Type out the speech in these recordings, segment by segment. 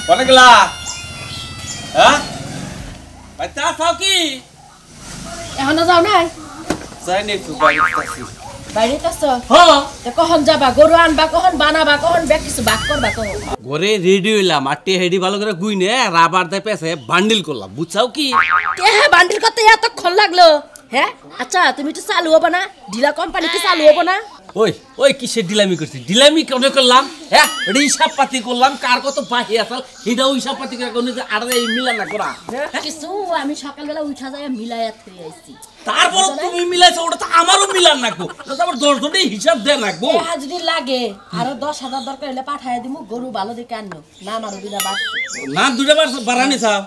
কোনে গেলা হ্যাঁ ভাই চা খাও কি এখনো যাও নাই যাই নে একটু বাইরে বাইরে আছো হ্যাঁ তে কখন যাবা গরু আনবা কখন বানাবা কখন ব্যাগ কিছু বাক করবা তো ঘরে রেডি হইলাম আর হেডি ভালো করে গুইনে রাবার দে পেছে বান্ডিল করলাম বুঝছাও কি হ্যাঁ বান্ডিল করতে এতক্ষণ লাগলো হ্যাঁ আচ্ছা তুমি একটু চালু হবো না ঢিলা কোম্পানি কি চালু হবো না ওই ওই কিসের ডিলামি করছি ডিলামি কেন করলাম হ্যাঁ এটা হিসাব পাতি করলাম কার কত বাহি আসাল এটাও হিসাব পাতি করে কোন আর মিলা না করা কিছু আমি সকালবেলা উঠা যায় মিলাইয়া থই আইছি তারপর তুমি মিলাইছো ওটা তো আমারও মিলান রাখবো ওটা আবার 10 জনই হিসাব দেন রাখবো যদি লাগে আরো 10,000 দরকার হলে পাঠায় দিমু গরু ভালো দেখে আননো না আমারও বিনা বাড়ছে না দুইটা বার বাড়ানি চাও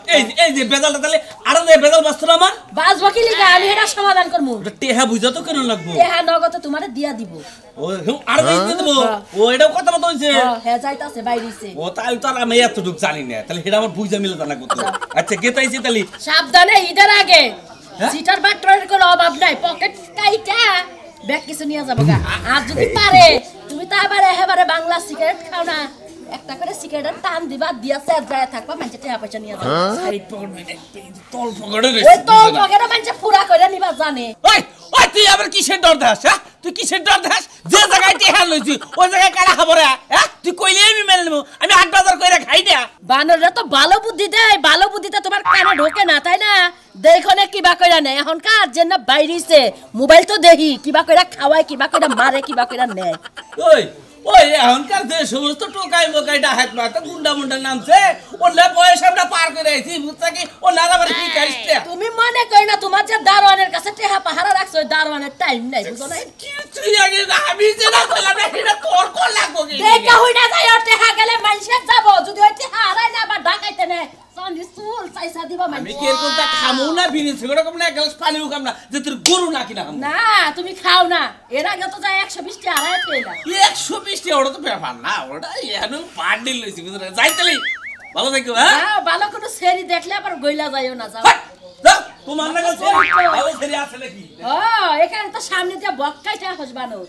এই যে বেজালটা তাহলে আর যে বেজাল বাস্তু না আমার বাজবা কি লিগা আমি এটা সমাধান করমু টেহা বুঝা তো কেন লাগবো টেহা নগদ তোমারে দিয়া দিব ও আর দিয়ে দেবো ও এটাও কথা মতো হইছে হ্যাঁ যাইতাছে বাইরেছে ও তাই তো আর আমি এতটুক জানি না তাহলে এটা আমার বুঝা মিলে জানা করতে আচ্ছা গেতাইছি তাহলে সাবধানে ঈদের আগে সিটার বাটরের কোনো অভাব নাই পকেট কাইটা ব্যাগ কিছু নিয়ে যাবো গা আর যদি পারে তুমি তো আবার একেবারে বাংলা সিগারেট খাও না একটা করে সিগারেটের টান দিবা দিয়া সেট যায় থাকবা মানুষে টাকা পয়সা নিয়ে যাবে সাইড পকেট মানে তল পকেটে রে ওই তল পকেটে মানুষে পুরা করে নিবা জানে ওই ওই তুই আবার কিসের ডর দেখাস হ্যাঁ তুই কিসের ডর দেখাস যে জায়গায় টেহা লইছি ওই জায়গায় কারা খাবো রে হ্যাঁ তুই কইলে আমি মেনে নেবো আমি 8,000 কইরা খাই না বানররা তো ভালো বুদ্ধি দেয় ভালো বুদ্ধিতে তোমার কানে ঢোকে না তাই না দেখো না কিবা কইরা নেয় এখনকার যে না বাইরেছে মোবাইল তো দেখি কিবা কইরা খাওয়ায় কিবা কইরা মারে কিবা কইরা নেয় ওই ওই এখনকার যে সমস্ত টোকাই মোকাইটা হাত মারতে গুন্ডা মুন্ডা নামছে ওলা বয়স আমরা পার করে আইছি বুঝছা কি ও নালা বাড়ি কি কাইছে তুমি মনে কই না তোমার যে দারোয়ানের কাছে টেহা পাহারা রাখছো দারোয়ানের টাইম নাই বুঝো না কি তুই আগে আমি যে না কইলাম না এটা তোর কোন লাগবো কি দেখা হইনা যায় আর টেহা গেলে মানুষে যাব যদি ওই টেহা হারাই না আবার ঢাকাইতে নে সন্দি সুল পয়সা দিবা মানে আমি কি এরকম তা খামু না বিনি সিগারেট কম না এক গ্লাস পানিও কম না যে তোর গরু না কিনা খামু না তুমি খাও না এর আগে তো যায় 120 টা হারাই কইলা 120 টা ওটা তো ব্যাপার না ওটা এনো বান্ডিল লইছি বুঝছ যাই তালি ভালো থাকো হ্যাঁ না ভালো কোনো সেরি দেখলে আবার গইলা যায়ও না যাও যাও তোমার না গেছে ভালো সেরি আছে নাকি ও এখানে তো সামনে দিয়ে বক্কাইটা হসবানো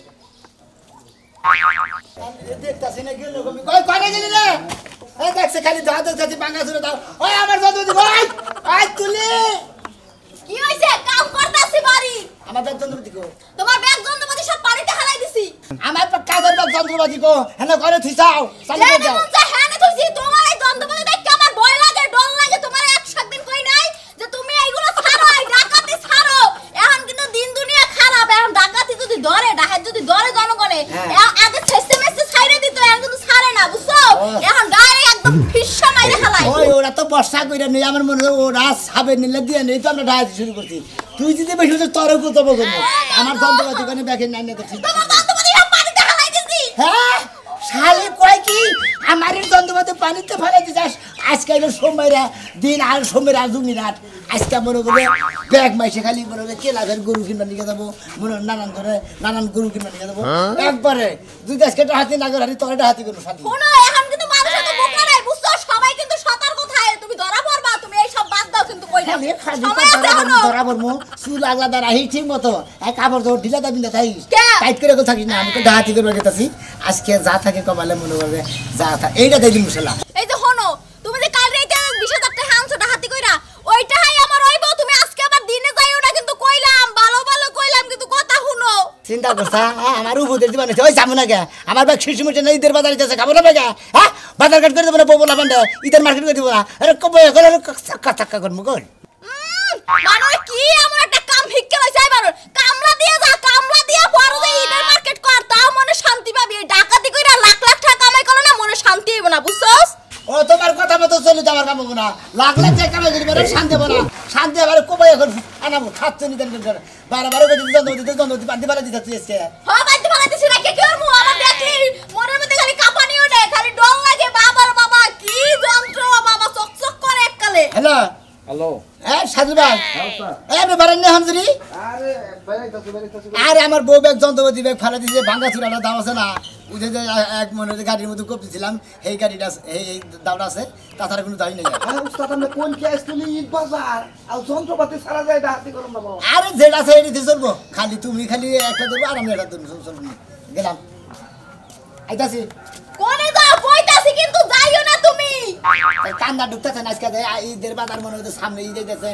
দেখতাছি না গেল কই কই গেলি রে এই দেখছে খালি দাঁত দাঁত ভাঙা ছুড়ে দাও ওই আমার বন্ধু ভাই আই তুলি কি হইছে কাম করতাছি বাড়ি আমার ব্যাগ যন্ত্রপাতি কো তোমার ব্যাগ যন্ত্রপাতি সব বাড়িতে হারাই দিছি আমার কাজের ব্যাগ যন্ত্রপাতি কো হেনা করে থিসাও চালু করে দাও হ্যাঁ তুই তোমার এই যন্ত্রপাতি দেখে আমার ভয় লাগে ডর লাগে তোমার এক দিন কই নাই যে তুমি এইগুলো ছাড়ো এই ডাকাতি ছাড়ো এখন কিন্তু দিন দুনিয়া খারাপ এখন ডাকাতি যদি ধরে জনগণে আগে ছেসে মেসে ছাইরে দিত এখন কিন্তু ছাড়ে না বুঝছো এখন ডাইরেক্ট একদম ফিশা মাইরে হালাই ওই ওরা তো বর্ষা কইরা নেই আমার মনে হয় ওরা সাবে নিলে দিয়ে নেই তো আমরা ডায়াতি শুরু করছি তুই যদি বেশি তোরও কত বলবো আমার যন্ত্রপাতি কোনে ব্যাগে নাই না তো ঠিক তোমার যন্ত্রপাতি সব পানিতে হালাই দিছি হ্যাঁ শালি কয় কি আমার যন্ত্রপাতি পানিতে ফেলাই দিছাস আজকে হলো সোমবারে দিন আর সোমবার আর দুই রাত আজকে মনে করে ব্যাগ মাইসে খালি মনে করে কেলাঘর গরু কিনবা নিয়ে যাবো মনে নানান গরু কিনবা নিয়ে যাবো একবারে দুই আজকে হাতি না করে তোর হাতি কোনো সাথে শোনো এখন কিন্তু মানুষ তো বোকা নাই বুঝছো সবাই কিন্তু সতর্ক থাকে তুমি ধরা পড়বা তুমি এই সব বাদ দাও কিন্তু কই না ধরা পড়বো চুল আগলা দ্বারা এই ঠিক মতো এক কাপড় ধর ঢিলা দাবি না থাকিস টাইট করে থাকিস না আমি তো ডাহাতি করবে গেতাছি আজকে যা থাকে কমালে মনে করবে যা থাকে এইটা দেই দিন মশলা এই যে হনো তুমি যে কাল রাতে 20,000 টাকা হানছো ডাহাতি কইরা ওইটাই আমার হইবো তুমি আজকে আবার দিনে যাইও না কিন্তু কইলাম ভালো ভালো কইলাম কিন্তু কথা শুনো চিন্তা করছা আমার উপদের দিবা না ওই যাবো না কে আমার ব্যাগ শিশু মুটে নাই ঈদের বাজারে যাচ্ছে খাবো না ব্যাগ হ্যাঁ বাজার ঘাট করে দেবো না বলা বান্ডা ঈদের মার্কেট করে দেবো না আরে কবে করে চাক্কা চাক্কা করবো কর মানে কি এমন একটা কাম ভিক্ষে লইছে এবার কামলা দিয়া বড় যে ঈদের মার্কেট কর তাও মনে শান্তি পাবি ডাকাতি কইরা লাখ লাখ টাকা কামাই করো না মনে শান্তি হইব না বুঝছস ও তোমার কথা মতো চলে যাবার কাম না লাখ লাখ টাকা কামাই করি বেরে শান্তি হবে না শান্তি আবার কবে এখন আনাবো খাচ্ছে নিতেন করে বারবার করে যন্ত্রপাতি বাড়ি বাড়ি দিতে তুইছে হ্যাঁ বাড়ি বাড়ি দিছি না কে করমু আমার দেখলি মনের মধ্যে খালি কাঁপানি ওঠে খালি ডর লাগে বাবার বাবা কি যন্ত্র বাবা চকচক করে এককালে হ্যালো হ্যালো সাজু ভাই আপনি বারেন না হামজুরি আরে আমার বউ ব্যাগ যন্ত্রপাতি ব্যাগ ফেলা দিয়েছে ভাঙ্গা চুরাটা দাম আছে না ওই যে এক মনে গাড়ির মধ্যে কপছিলাম এই গাড়িটা এই দামটা আছে তাছাড়া কোনো দাবি নেই আরে যেটা আছে এটি চলবো খালি তুমি খালি একটা ধরবো আর আমি একটা ধরবো চলবো গেলাম আইতাছি কোনে যাও কইতাছি কিন্তু যাইও না তুমি কান্দা ঢুকতেছে না আজকে ঈদের বাজার মনে হচ্ছে সামনে ঈদ হইতেছে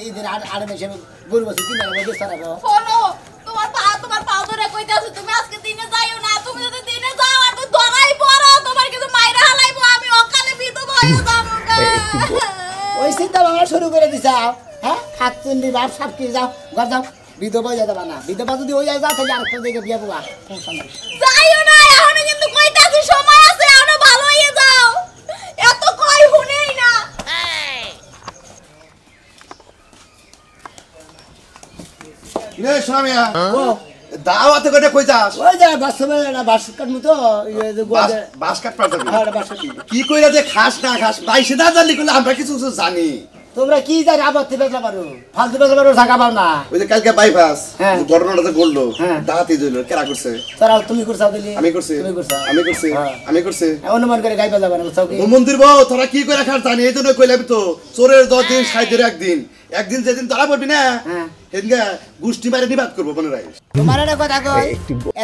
ঈদের আড়ে মেশে গরু বছর কিনে নেবো সরাবো শোনো তোমার পা ধরে কইতাছি তুমি আজকে দিনে যাইও না তুমি যদি দিনে যাও আর তুই ধরাই পড়ো তোমার কিছু মাইরা হালাইবো আমি অকালে বিধবা হয়ে যাবো গা ওই চিন্তা ভাবনা শুরু করে দিছাও হ্যাঁ হাত চুন্ডি বাপ সব কি যাও ঘর যাও বিধবা হয়ে যাবে না বিধবা যদি হয়ে যায় তাহলে আরেকটা দিকে বিয়ে পাবা যাইও না এখনো কিন্তু কইতাছি সময় আছে এখনো ভালো হয়ে যাও এত কই শুনেই না নে সোনামিয়া ও দাওয়াতে কইটা কই যাস ওই যা বাস সময় না বাস কাটমু তো বাস কাট পারতে হ্যাঁ বাস কাটি কি কইরা যে খাস না খাস বাইশে না জানলি কইলে আমরা কিছু কিছু জানি তোমরা কি জানি আবার বেচা পারো ফালতু বেচা পারো টাকা পাও না ওই যে কালকে বাইপাস হ্যাঁ। ঘটনাটা যে ঘটলো হ্যাঁ। ডাহাতি দিল কেরা করছে তোরা তুমি করছাও দিলি আমি করছি তুমি করছাও আমি করছি হ্যাঁ। আমি করছি অনুমান করে গাইবা যাবে না বুঝছাও কি ও মন্দির বউ তোরা কি কইরা খাস জানি এই জন্য কইলাম তো চোরের 10 দিন 60 দিনের একদিন যেদিন তোরা পড়বি না হ্যাঁ। সেদিনকে গুষ্টি মারে নিবাদ করবো মনে রাখিস তোমার একটা কথা কই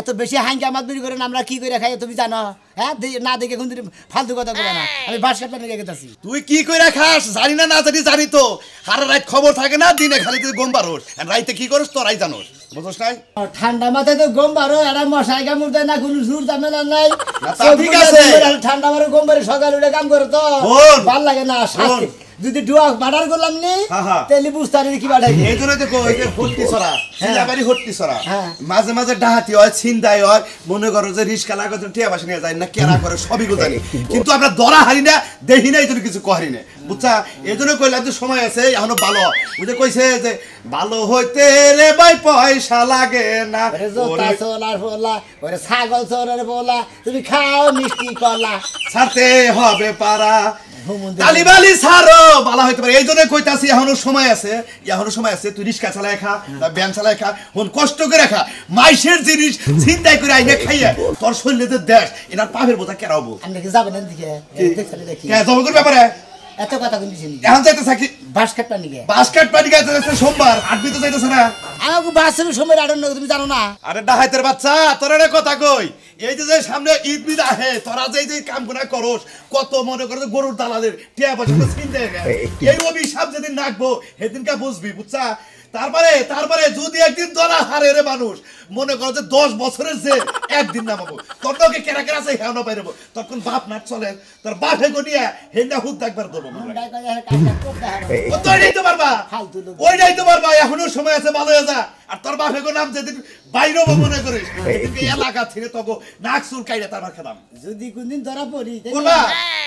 এত বেশি হাঙ্গা মাতবুরি করেন আমরা কি করে খাই তুমি জানো হ্যাঁ না দেখে কোন ফালতু কথা কবে না আমি বাস কাটতে নিয়ে গেছি তুই কি কইরা খাস জানি না জানি তো সারা রাত খবর থাকে না দিনে খালি তুই গম পারোস আর রাইতে কি করিস তোরাই জানোস বুঝছ নাই ঠান্ডা মাথায় তো গম বারো এটা মশাই কামড় দেয় না কোনো সুর ঝামেলা নাই না, তা ঠিক আছে। ঠান্ডা মারে গম বারে সকাল উঠে কাম করে তো শোন। ভাল লাগে না শাস্তি যদি ডুয়া বাড়ার করলাম নি হ্যাঁ, হ্যাঁ। তাহলে বুঝতে পারি কি বাড়াই এই জন্য দেখো এই যে হট্টি ছড়া সিলাবাড়ি হট্টি ছড়া হ্যাঁ। মাঝে মাঝে ডাহাতি হয় ছিনতাই হয় মনে করো যে রিস্কা লাগতে টিয়া বাসা নিয়ে যায় না কেনা করে সবই গো জানি কিন্তু আমরা ধরা হারি না দেখি না এই জন্য কিছু করি না বুঝছা এই জন্য কইলাম যে সময় আছে এখনো ভালো বুঝে কইছে যে ভালো হইতে রে ভাই পয়সা লাগে না ওরে জোতা সোলার ফোলা ওরে ছাগল সোলার ফোলা তুমি খাও মিষ্টি কলা ছাড়তে হবে পারা হুমুন্দি তালিবালি ছাড়ো ভালো হইতে পারে এই জন্য কইতাছি এখনো সময় আছে তুই রিস্কা চালায় খা ব্যায়াম চালায় খা হন কষ্ট করে খা মাইসের জিনিস চিন্তাই করে আইনে খাইয়া তোর শরীরে যে দেখ এনার পাপের বোঝা কেরাবো আপনি কি যাবেন দিকে দেখছেন দেখি কে জমকের ব্যাপারে এত কথা বলছি এখন যাইতে থাকি বাস কাটটা নিকে বাস্কেট পানি গাইতে যাচ্ছে সোমবার আটবি তো যাইতেছে না আমাকে বাসের সময় আড়ন্ন তুমি জানো না আরে ডাহাইতের বাচ্চা তোর একটা কথা কই এই যে সামনে ঈদ বিদ আহে তোরা যে কাম গুনা করস কত মনে করে গরুর দালালের টিয়া পয়সা চিনতে এই অভিশাপ যেদিন নাকবো সেদিনকে বুঝবি বুঝছা তারপরে যদি একদিন ধরা হারে রে মানুষ মনে করো যে 10 বছরের যে একদিন নামাবো তোর তোকে কেরা কেরা আছে হেও না পাইরবো তখন বাপ নাট চলে তোর বাপে গনিয়া হেন্দা হুদ একবার দেবো ওইটাই তো পারবা ওইটাই তো পারবা এখনো সময় আছে ভালো হয়ে যা আর তোর বাপে গো নাম যেদিন বাইরে মনে করিস সেদিনকে এলাকা ছেড়ে তোকে নাক চুল কাইরে তারপর খেতাম যদি কোনদিন ধরা পড়ি বলবা?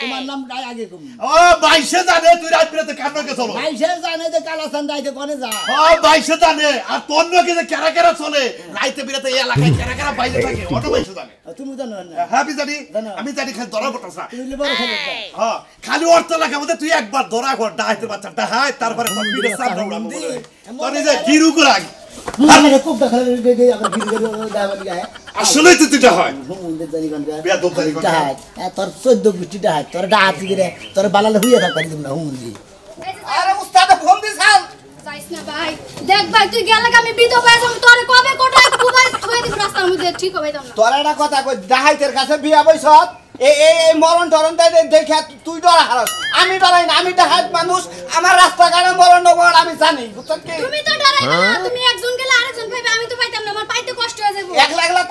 তোমার নাম আগে কম ও বাইশে জানে তুই রাত বিরাতে কান্নকে চলো ভাইসে জানে যে কালাসান দাইতে কোনে যা ও বাইশে জানে আর তোর নকে যে কেরা কেরা চলে রাইতে বিরাতে এই এলাকায় কেরা কেরা বাইরে থাকে অটো বাইশে জানে তুমি জানো না হ্যাঁ আমি জানি জানো। আমি জানি খালি ধরা পড়তাস না তুমি বড় খেলে হ্যাঁ খালি অর্থ লাগা মধ্যে তুই একবার ধরা কর ডাহাইতে বাচ্চা ডাহাই তারপরে তোর পিঠে সামনে উড়াবো বলে তোর এই যে গিরু করাগ মানে খুব দেখা দে আমরা ভিডিও দাও দিগা আসলে তো তুইটা হয় হুমুন্দের জানি কোন বিয়া দোকানি কোন তোর 14 গুষ্টিটা হয় তোর ডাহাত দিরে তোর বালালে হইয়া থাকবি তুমি হুমুন্দি আরে উস্তাদ ফোন দিছাল যাইস না ভাই দেখ ভাই তুই গেলে আমি বিধবা হয়ে যাবো তোরে কবে কোটায় কুবাই থুয়ে দিব রাস্তার মধ্যে ঠিক হবে না তোর একটা কথা কই ডাহাইতের কাছে বিয়া বইছত এই মরণ টরণ দেখে তুই ডরা হারস আমি ডরাই না আমি ডাহাইত মানুষ আমার রাস্তাঘাটে মরণ নবরণ আমি জানি বুঝছ কি তুমি তো ডরাই না তুমি একজন গেলে আরেকজন পাইবে আমি তো পাইতাম না আমার পাইতে কষ্ট হয়ে যাবে একলা একলা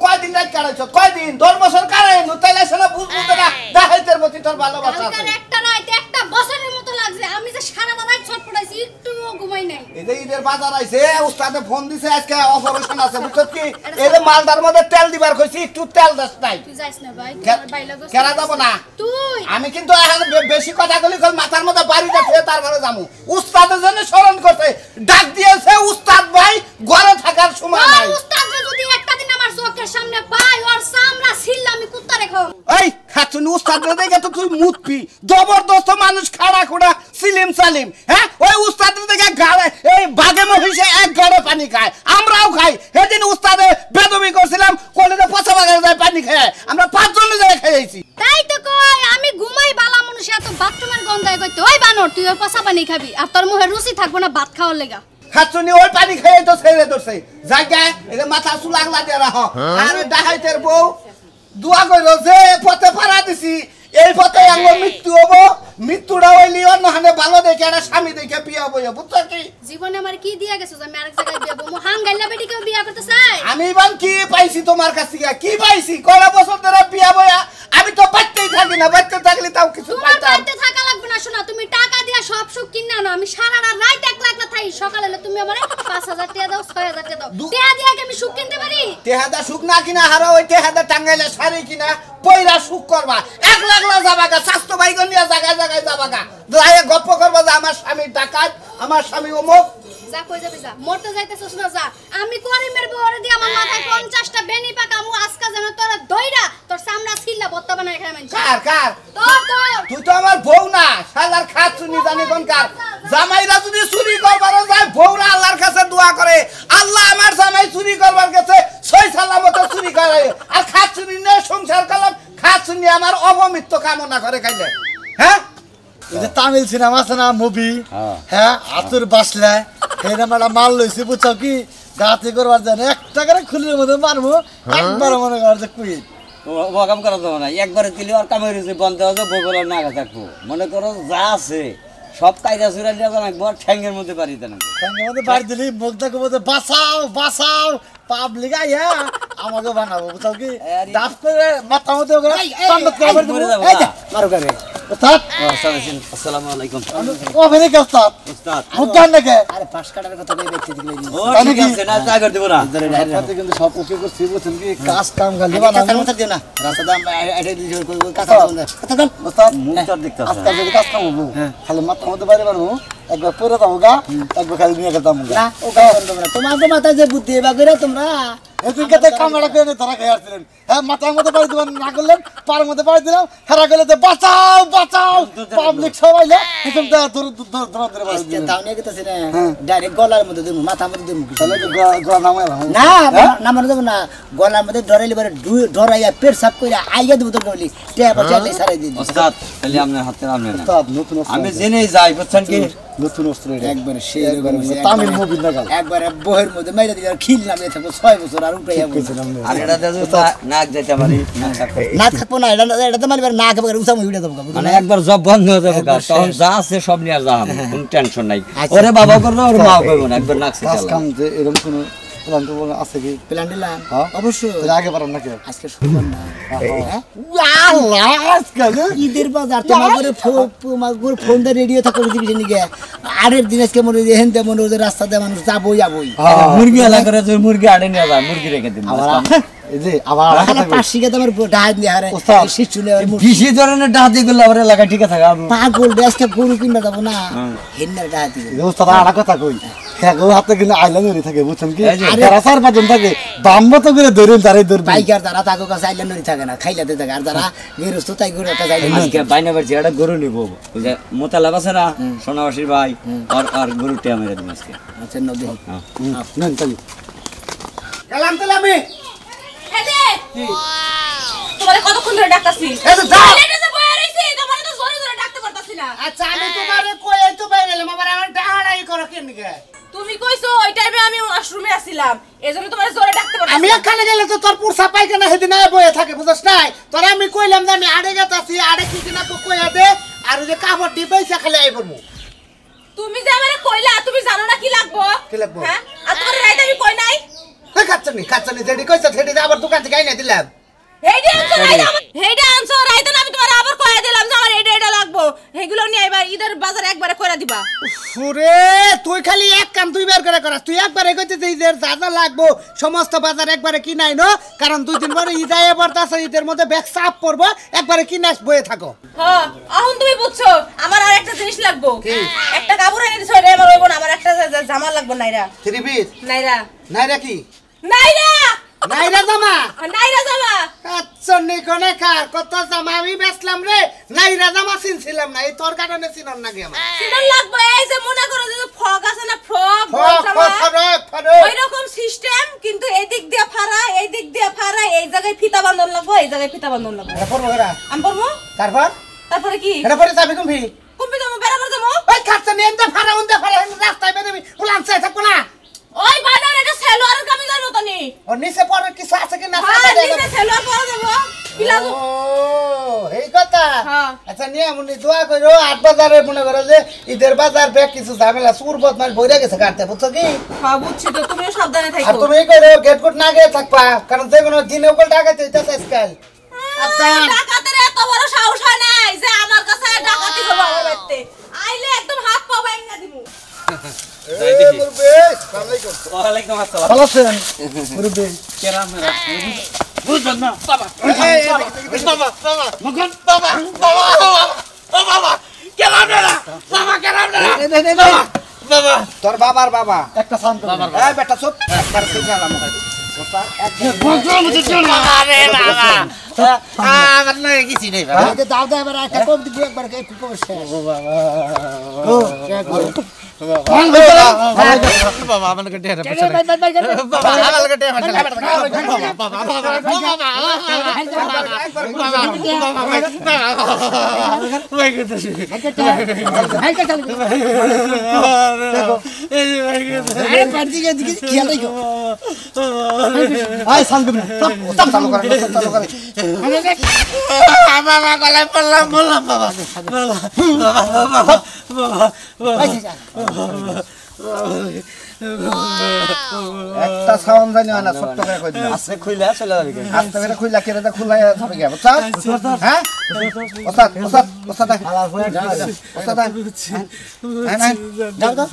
কয়দিন রাত কাটাইছ কয়দিন 10 বছর কাটাই তাইলে সেটা বুঝবো না ডাহাইতের প্রতি তোর ভালোবাসা আছে কালকে একটা রাত একটা বছরের মতো লাগছে আমি যে সারা রাত ছটফটাইছি একটু ঘুমাই নাই এই যে ঈদের বাজার আইছে উস্তাদে ফোন দিছে আজকে অপারেশন আছে বুঝছ কি এই যে মালদার মধ্যে তেল দিবার কইছি একটু তেল দাস নাই তুই যাইস না ভাই কে- তোমার বাইলা গোছ কেরা যাব না তুই আমি কিন্তু এখন বেশি কথা বলি মাথার মধ্যে বাড়ি যাচ্ছে তারপরে যাবো উস্তাদের জন্য স্মরণ করতে ডাক দিয়েছে উস্তাদ ভাই ঘরে থাকার সময় নাই উস্তাদ যদি একটা দিন আমার চোখের সামনে পাই ওর সামরা ছিল্লা আমি কুত্তা রেখো এই খাচ্ছুনি উস্তাদ দেখে তো তুই মুতপি জবরদস্ত মানুষ খাড়া খোড়া সিলিম সালিম হ্যাঁ ওই উস্তাদ দেখে গাড়ে এই বাঘে মহিষে এক গাড়ে পানি খায় আমরাও খাই সেদিন উস্তাদে বেদবি করছিলাম কলেজে পচা বাগানে যায় পানি খায় আমরা 5 জন যায় খাইছি তাই তো কই আমি ঘুমাই বালা মানুষ এত বাথরুমের গন্ধায় কইতে ওই বানর তুই ওই পচা পানি খাবি আর তোর মুখে রুচি থাকবো না ভাত খাওয়ার লেগা খাচ্ছুনি ওই পানি খেয়ে তো ছেড়ে ধরছে জায়গায় এটা মাথা চুল আগলা দিয়ে রাখ আরে ডাহাইতের বউ দোয়া কইরো যে পথে পাড়া দিছি এই পথে আমার মৃত্যু হবো মৃত্যুটা হইলি অন্য হানে ভালো দেখে একটা স্বামী দেখে বিয়া বইয়া বুঝছো কি জীবনে আমার কি দিয়া গেছো যে আমি আরেক জায়গায় বিয়া বমু হাঙ্গাইলা বেটিকেও বিয়া করতে চাই আমি বান কি পাইছি তোমার কাছ থেকে কি পাইছি কয়টা বছর ধরে বিয়া বইয়া আমি তো বাচ্চাই থাকি না বাচ্চা থাকলে তাও কিছু তোমার পাইতাম বাড়িতে থাকা লাগবে না শোনা তুমি টাকা দিয়া সব সুখ কিনে আনো আমি সারা রাত একলা একলা থাকি সকালে হলে তুমি আমারে 5000 টাকা দাও 6000 টাকা দাও টাকা দিয়া কি আমি সুখ কিনতে পারি তেহাদা সুখ না কিনা হারা ওই তেহাদা টাঙ্গাইলে শাড়ি কিনা পয়রা সুখ করবা একলা একলা যাবাগা স্বাস্থ্য বাইক নিয়ে জায়গায় জায়গায় যাবাগা যায় গপ্প করবা যে আমার স্বামী ডাকাত আমার স্বামী অমুক যা কই যাবে যা মরতে যাইতেছস না যা আমি করিমের বউরে দি আমার মাথায় 50টা বেনি পাকামু আজকা যেন তোরা দইরা তোর সামনা ছিল্লা বত্তা বানায় খায় মানছ কার তোর তুই তো আমার বউ না শালার খাত শুনি জানি কোন কার জামাইরা যদি চুরি করবার যায় বউরা আল্লাহর কাছে দোয়া করে আল্লাহ আমার জামাই চুরি করবার কাছে সই সালামত চুরি করে আর খাত শুনি নে সংসার করলাম খাত শুনি আমার অবমৃত্য কামনা করে খাইলে হ্যাঁ এই যে তামিল সিনেমা আছে না মুভি হ্যাঁ আতুর বাসলে এরকম একটা মাল লইছি বুঝছো কি গাতে করবার জানে 1 টাকার খুলির মধ্যে মারবো একবার মনে কর যে কুই ও কাম করা যাবে না একবারে দিলে আর কামের যে বন্ধ হয়ে যাবে বগল না থাকবো মনে করো যা আছে সব কায়দা চুরা নিয়ে যান একবার ঠ্যাঙ্গের মধ্যে বাড়ি দেন ঠ্যাঙ্গের মধ্যে বাড়ি দিলি মুখটাকে মধ্যে বাঁচাও বাঁচাও পাবলিক আইয়া আমাকে বানাবো বুঝছো কি ডাব করে মাথা মধ্যে ওকে সম্মত করে দেবো এই যে মারো করে ওস্তাদ আসসালামু আলাইকুম ও ফেরে কি ওস্তাদ উস্তাদ মুখটান নাকি আরে 5 কাটার কথা কই ব্যক্তি দিলে ও ঠিক আছে না চা করে দেব না রাতে কিন্তু সব ওকে করছি বুঝছেন কি কাজ কাম খালি বানাবো কথা দিও না রাস্তা দাম এটা দিয়ে কথা বন্ধ কথা দাম ওস্তাদ মুখটা দেখতে আজকাল যদি কাজ কাম হবো খালি মাথা মধ্যে বাইরে পারবো একবার পরে যাবো গা একবার খালি নিয়ে গেতাম গা না ও গায় বন্ধ না তোমার তো মাথায় যে বুদ্ধি এবা করে তোমরা এদিকে তো কামড়া করে ধরা খেয়ে আসছিলেন হ্যাঁ মাথার মধ্যে বাড়ি দিবেন না করলেন পার মধ্যে বাড়ি দিলাম হেরা গেলে যে বাঁচাও বাঁচাও পাবলিক সবাই এরকম ধরা ধরে বাড়ি দিলেন তাও নিয়ে গেতেছে না ডাইরেক্ট গলার মধ্যে দেবো মাথার মধ্যে দেবো তাহলে তো গোয়া নামায় না নামানো দেবো না গলার মধ্যে ডরাইলে পরে ডরাইয়া পেট সাফ করে আইয়া দেবো তোর বলি টেয়া পয়সা সারাই দিন ওস্তাদ তাহলে আপনার হাতে নামলে না ওস্তাদ নতুন আমি জেনে যাই বুঝছেন কি নতুন অস্ত্র একবারে সেই তামিল মুভি না গাল একবারে বহের মধ্যে মাইরা দিয়ে খিল নামিয়ে থাকবো 6 বছর আর উঠে যাবো আর এটা দেখো নাক যাইতে পারি না থাকবো না এটা তো মারবার না খাবার উসাম উড়ে যাবো মানে একবার জব বন্ধ হয়ে যাবে তখন যা আছে সব নিয়ে যাম কোনো টেনশন নাই ওরে বাবা করবে ওর মা করবে না একবার নাক কাজ শিখালাম কাম যে এরকম কোনো প্ল্যান তো আছে কি প্ল্যান দিলাম হ্যাঁ অবশ্যই তাহলে আগে পারো নাকি আজকে শুনবেন না আল্লাহ আজকাল ঈদের বাজার তোমার ফোন দিয়ে রেডিও থাকো টেলিভিশন দিকে আরের দিন আজকে মনে হয় হেনতে মনে হয় রাস্তা দিয়ে মানুষ যাবোই যাবোই মুরগি এলা করে তুই মুরগি আড়ে নিয়ে যা মুরগি রেখে দিন এই যে আবার পাশিকে তোমার ডাহাত নিয়ে হারে শিশু বেশি ধরনের ডাহাতি গুলো আবার এলাকায় ঠিক আছে পাগল আজকে গরু কিনবা যাবো না হেন্নার ডাহাতি ওস্তাদ আর কথা কই হ্যাঁ গো হাতে কিন্তু আইলানোরি থাকে বুঝছেন কি যারা 4-5 জন থাকে দাম মতো করে ধরুন তারাই ধরবে বাইকার যারা তাকে কাছে আইলানোরি থাকে না খাইলাতে থাকে আর যারা গেরস্ত তাই গরু একটা যাইলে আজকে বাইনা বাড়ছে একটা গরু নিব ওই যে মোতালাব আছে না সোনাবাসীর ভাই আর গরুটা মেরে দিন আজকে আচ্ছা নদী নেন চলি গেলাম তাহলে আমি তোমারে কতক্ষণ ধরে ডাকতাছি এই তো যাও এটা যে বয়ে রইছি তোমারে তো জোরে জোরে ডাকতে পারতাছি না আচ্ছা আমি তোমারে কই তো বাইরে গেলাম আবার আমার ডাহাড়াই করো কেন গে তুমি কইছো ওই টাইমে আমি ওয়াশরুমে আছিলাম এজন্য তোমারে জোরে ডাকতে পারতাছি আমি এখানে গেলে তো তোর পুরসা পাইখানা হেদিন বয়ে থাকে বুঝছ নাই তোরা আমি কইলাম যে আমি আড়ে গেতাছি আড়ে কি কিনা তো কইয়া দে আর ওই যে কাপড় দি পয়সা খালি আই পড়মু তুমি যে আমারে কইলা তুমি জানো না কি লাগবো কি লাগবো? হ্যাঁ আর তোমার রাইতে আমি কই নাই খাচ্ছনি যেটি কইছা সেটি আবার দোকান থেকে আইনা দিলাম হেইডা আনছো রাইতে আমি তোমার আবার কইয়া দিলাম যে আমার এটা লাগবো এগুলো নিয়ে আইবা ঈদের বাজার একবারে কইরা দিবা সুরে তুই খালি এক কাম তুই বের করে করাস তুই একবারে কইতে যে ঈদের যা যা লাগবো সমস্ত বাজার একবারে কিনাই নো কারণ 2-3 পরে ঈদ আইয়া পড়তাছে ঈদের মধ্যে ব্যাগ চাপ পড়বো একবারে কিনাস বয়ে থাকো হ্যাঁ এখন তুমি বুঝছো আমার আর একটা জিনিস লাগবো একটা কাপড় এনে দিছো রে আমার হইবো না আমার একটা জামা লাগবো নাইরা 3 পিস নাইরা নাইরা কি নাইরা নাইরা জামা নাইরা জামা আচ্ছা নিকনে কার কত জামা আমি বেচলাম রে নাইরা জামা চিনছিলাম না এই তোর কারণে চিনন নাকি আমার সিজন লাগবে এই যে মনে করো যে ফ্রক আছে না ফ্রক ওই রকম সিস্টেম কিন্তু এই দিক দিয়ে ফাড়া এই দিক দিয়ে ফাড়া এই জায়গায় ফিতা বাঁধন লাগবে এই জায়গায় ফিতা বাঁধন লাগবে এটা পড়বো এরা আমি পড়বো তারপরে কি এটা পরে যাবি কুম্ভি কুম্পি যাবো বেড়াবার যাবো ওই খাচ্ছা নিয়ে এনতে ফাড়া উনতে ফাড়া রাস্তায় বেরোবি উলান চাই থাকবো না ওই বানার এটা সেলোয়ারের কামিজের মতনই ওর নিচে পরে কিছু আছে কি না হ্যাঁ নিচে সেলোয়ার পরা যাবো প্লাজো ও এই কথা হ্যাঁ। আচ্ছা নিয়ে আমি দোয়া করো ৮ বাজারে মনে করো যে ঈদের বাজার ব্যাগ কিছু ঝামেলা সুর বদমাশ বইরা গেছে কাটতে বুঝছো কি হ্যাঁ বুঝছি তো তুমিও সাবধানে আর থাকো তুমি করো গেট কোট না গিয়ে থাকবা কারণ যে কোনো দিনে উপর টাকা দিতে আজকাল আচ্ছা ডাকাতের এত বড় সাহস হয় নাই যে আমার কাছে ডাকাতি করবে আমার বাড়িতে আইলে একদম হাত পা ভাঙা দিমু যাই দেখি মুরব্বি আসসালামু আলাইকুম ওয়ালাইকুম আসসালাম ভালো আছেন মুরব্বি কেরাম মেরা বুঝবেন না বাবা বাবা বাবা মগন বাবা বাবা ও বাবা কেরাম মেরা বাবা কেরাম মেরা বাবা তোর বাবার বাবা একটা সাউন্ড বাবার এই বেটা চুপ একবার ঠিক গেলাম আরে বাবা আমার না কিছু নেই বাবা দাও দাও এবার একটা কম দিবি একবার একটু কম শেষ বাবা আমাকে ঢেরা বাবা আমাকে ঢেরা একটা সাউন্ড জানি না ছোট্ট করে কই দিলাম আস্তে খুইলা চলে যাবে আস্তে করে খুইলা কেটে দা খুলাই যাবে কে বুঝছ হ্যাঁ ওস্তাদ ওস্তাদ ওস্তাদ ওস্তাদ হ্যাঁ যাও দাও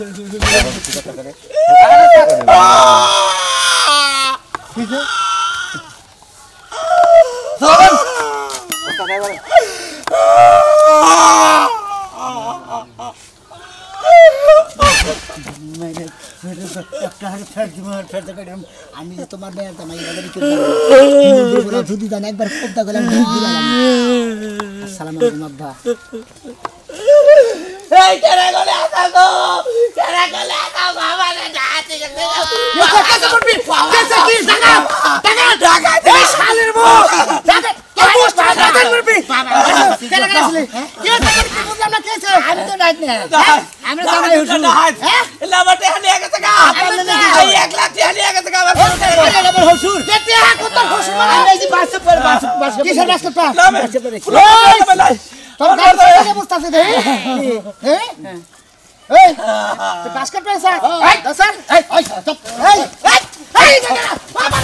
আমি যে তোমার মেয়ের জামাই যদি জানি একবার কোপটা গেলাম আসসালামু আলাইকুম আব্বা এই কেরা গলে আসা গো কেরা গলে আসা বাবা না যাচ্ছে কাছে করবি কাছে কি টাকা টাকা টাকা দে শালের বউ টাকা টাকা করবি কেরা গেছিলি কে টাকা কি বুঝলাম না কেছে আমি তো রাত না আমরা জামাই হুসুন হ্যাঁ লামাতে হালিয়া গেছে গা এই 1 লাখ হালিয়া গেছে গা আমার হুসুর কেতে হা কত হুসুর মানে এই যে বাস কিসের বাস করতে তোর গাছ থেকে বসতাছে দে হ্যাঁ এই তো বাস্কেট পেছাস এই দসান এই ওই চুপ এই এই বাবা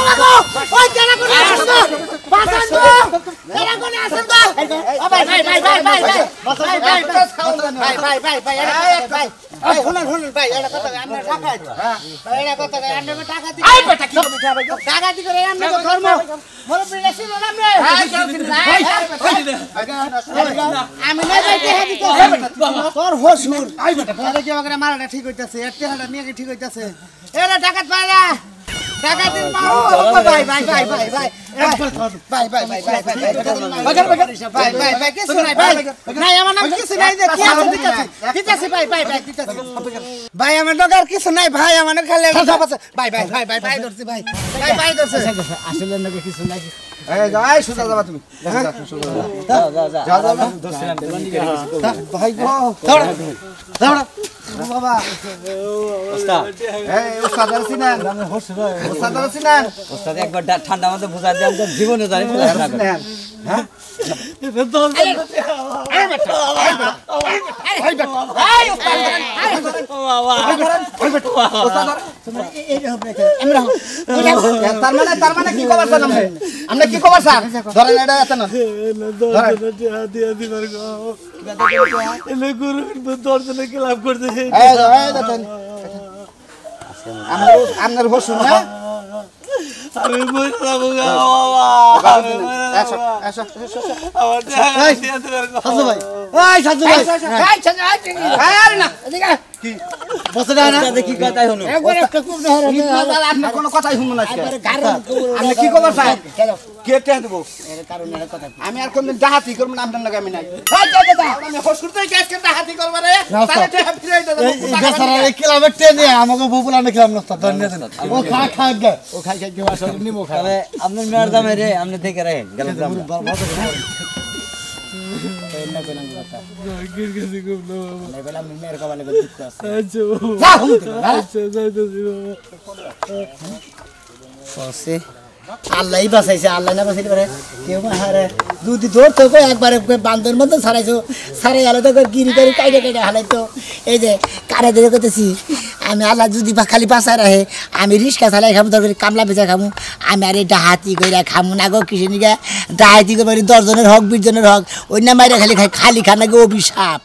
লাগো ওই কেনা করে আসছ পাছান গো কেনা করে আসছ গো ভাই ভাই ভাই ভাই ভাই ভাই ভাই শুনুন ভাই এটা কথা আমরা টাকা হ্যাঁ এটা কথা আমরা টাকা দিই এই বেটা কি টাকা দি করে আমরা ধর্ম মোর বিলেছি বললাম রে আমি না যাইতে হাদি তো তোর হসুর আই বেটা তোরে কি আমাকে মারাটা ঠিক হইতাছে একটা হাড়া নিয়ে ঠিক হইতাছে এরা ডাকাত পাইলা টাকা দিন মাও ভাই ভাই ভাই ভাই ভাই ভাই ভাই ভাই ভাই ভাই ভাই ভাই কিছু নাই ভাই নাই আমার নাম কিছু নাই যে কি আছে ঠিক আছে ভাই ভাই ভাই ঠিক আছে ভাই আমার দরকার কিছু নাই ভাই আমার খালি সব আছে ভাই ভাই ভাই ভাই ভাই ধরছি ভাই ভাই ভাই ধরছে আসলে নাকি কিছু নাই এই যাই সুজা যাবা তুমি যাও যাও যাও যাও যাও দোসরাম ভাই গো দাঁড়া দাঁড়া বাবা ওস্তাদ এই ওস্তাদ আছিলেন ওস্তাদ আছিলেন ওস্তাদ একবার ঠান্ডা মধ্যে বুঝা দেন তো জীবনে জানি হ্যাঁ তার মানে কি খবর স্যার আমরা কি খবর স্যার ধরেন এটা এত না আপনার হসুন না আমি বুঝলাম গো কি কথাই হলো আপনার কোনো কথাই শুনবো না আপনি কি খবর স্যার কে টেহা দেবো আমি আর কোনদিন ডাহাতি করবো না আপনার নাকি আমি নাই আমি হসুর তো ডাহাতি করবো রে ক্লাবের ট্রেনে আমাকে বপুলানে খেলাম না ধন্যবাদ ও খা খা গে ও খাই খাই কি আসলে নিমো খা তবে আপনার মেয়ের দামে রে আপনি দেখে রাখেন গেলাম আল্লাহই বাঁচাইছে, আল্লাহ না বাঁচাইতে পারে কেউ হারে যদি ধরতো একবারে বান্ধর মতো ছাড়াইছো, ছাড়াই আলাদা করে গিরি করে কাইটে কাইটে হালাইতো। এই যে কারা ধরে করতেছি আমি, আল্লাহ যদি খালি বাঁচায় রাখে আমি রিক্সা চালাই খামু, দরকার কামলা বেচা খামু, আমি আর এই ডাহাতি করে খামু না গো। কিসে নিগা ডাহাতি করে 10 জনের হক 20 জনের হক ওই না মাইরা খালি খালি খানা গো অভিশাপ।